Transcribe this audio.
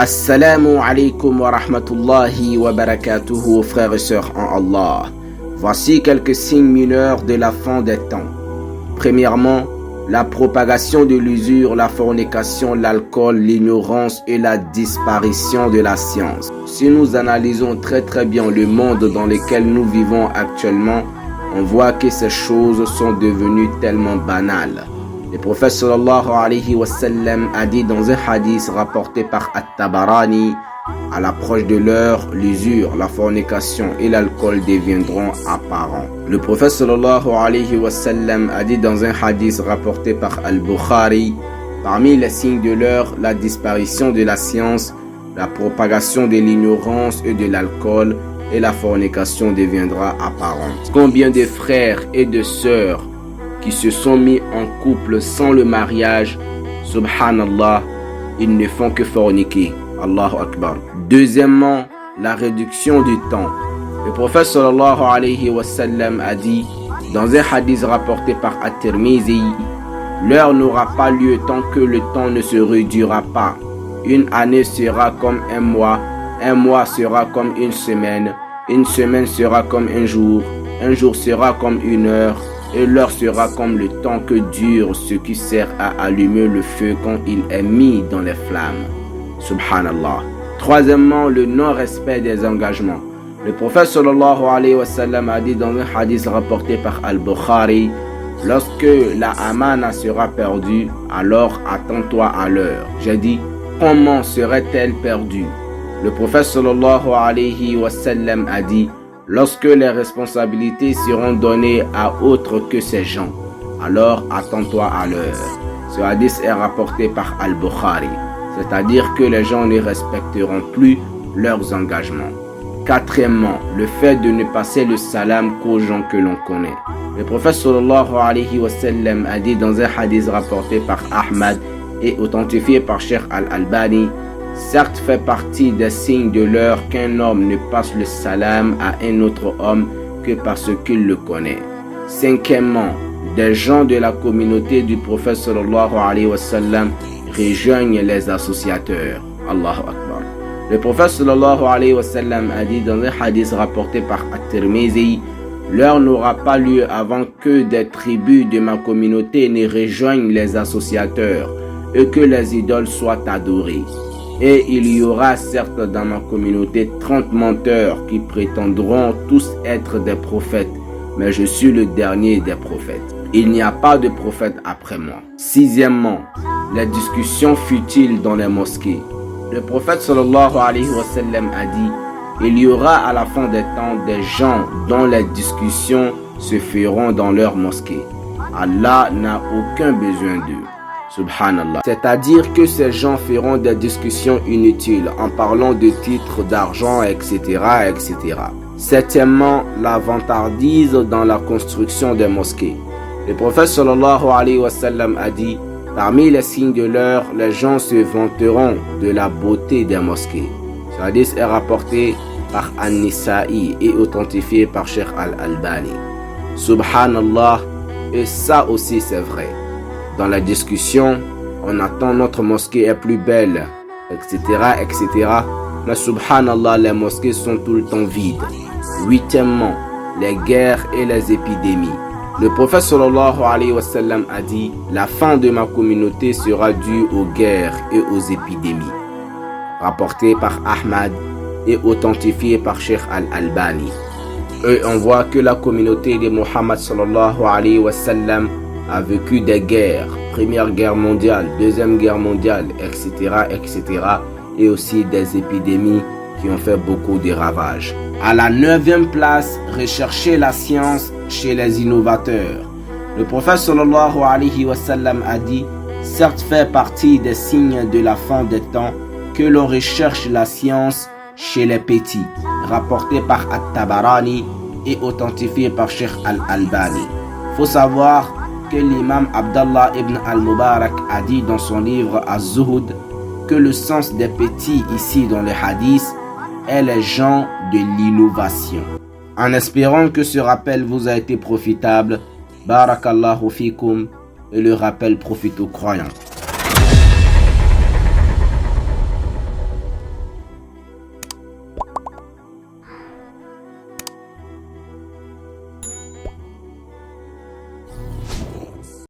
Assalamu alaikum wa rahmatullahi wa barakatuhu, frères et sœurs en Allah. Voici quelques signes mineurs de la fin des temps. Premièrement, la propagation de l'usure, la fornication, l'alcool, l'ignorance et la disparition de la science. Si nous analysons très bien le monde dans lequel nous vivons actuellement, on voit que ces choses sont devenues tellement banales. Le prophète sallallahu alayhi wa sallam a dit dans un hadith rapporté par At-Tabarani: à l'approche de l'heure, l'usure, la fornication et l'alcool deviendront apparents. Le prophète sallallahu alayhi wa sallam a dit dans un hadith rapporté par Al-Bukhari: parmi les signes de l'heure, la disparition de la science, la propagation de l'ignorance et de l'alcool, et la fornication deviendra apparente. Combien de frères et de sœurs qui se sont mis en couple sans le mariage, subhanallah, ils ne font que forniquer. Allahu Akbar. Deuxièmement, la réduction du temps. Le prophète sallallahu alayhi wa sallam a dit dans un hadith rapporté par At-Tirmizi: l'heure n'aura pas lieu tant que le temps ne se réduira pas. Une année sera comme un mois sera comme une semaine sera comme un jour sera comme une heure, et l'heure sera comme le temps que dure ce qui sert à allumer le feu quand il est mis dans les flammes. Subhanallah. Troisièmement, le non-respect des engagements. Le prophète sallallahu alayhi wa sallam a dit dans un hadith rapporté par Al-Bukhari: lorsque la amana sera perdue, alors attends-toi à l'heure. J'ai dit: comment serait-elle perdue? Le prophète sallallahu alayhi wa sallam a dit: lorsque les responsabilités seront données à autres que ces gens, alors attends-toi à l'heure. Ce hadith est rapporté par Al-Bukhari, c'est-à-dire que les gens ne respecteront plus leurs engagements. Quatrièmement, le fait de ne passer le salam qu'aux gens que l'on connaît. Le prophète sallallahu alayhi wa sallam a dit dans un hadith rapporté par Ahmad et authentifié par Cheikh Al-Albani: certes, fait partie des signes de l'heure qu'un homme ne passe le salam à un autre homme que parce qu'il le connaît. Cinquièmement, des gens de la communauté du prophète sallallahu alayhi wa sallam rejoignent les associateurs. Allahu Akbar. Le prophète sallallahu alayhi wa sallam a dit dans un hadith rapporté par At-Tirmizi: l'heure n'aura pas lieu avant que des tribus de ma communauté ne rejoignent les associateurs et que les idoles soient adorées. Et il y aura certes dans ma communauté 30 menteurs qui prétendront tous être des prophètes, mais je suis le dernier des prophètes. Il n'y a pas de prophète après moi. Sixièmement, les discussions futiles dans les mosquées. Le prophète sallallahu alayhi wa sallam a dit: il y aura à la fin des temps des gens dont les discussions se feront dans leur mosquée. Allah n'a aucun besoin d'eux. Subhanallah. C'est-à-dire que ces gens feront des discussions inutiles en parlant de titres, d'argent, etc. Septièmement, la vantardise dans la construction des mosquées. Le prophète sallallahu alayhi wa sallam a dit: parmi les signes de l'heure, les gens se vanteront de la beauté des mosquées. Ce hadith est rapporté par An-Nisa'i et authentifié par Cheikh Al-Albani. Subhanallah. Et ça aussi c'est vrai. Dans la discussion, on attend notre mosquée est plus belle, etc. Mais subhanallah, les mosquées sont tout le temps vides. Huitièmement, les guerres et les épidémies. Le prophète sallallahu alayhi wa sallam a dit: la fin de ma communauté sera due aux guerres et aux épidémies. Rapporté par Ahmad et authentifié par Cheikh Al-Albani. Et on voit que la communauté de Muhammad sallallahu alayhi wa sallam a vécu des guerres, première guerre mondiale, deuxième guerre mondiale, etc. et aussi des épidémies qui ont fait beaucoup de ravages. À la 9e place, rechercher la science chez les innovateurs. Le prophète sallallahu alayhi wa sallam a dit: certes, fait partie des signes de la fin des temps que l'on recherche la science chez les petits. Rapporté par At-Tabarani et authentifié par Cheikh Al-Albani. Faut savoir que l'imam Abdallah ibn al-Mubarak a dit dans son livre Az-Zuhud que le sens des petits ici dans les hadiths est les gens de l'innovation. En espérant que ce rappel vous a été profitable, barakallahu fikum, et le rappel profite aux croyants.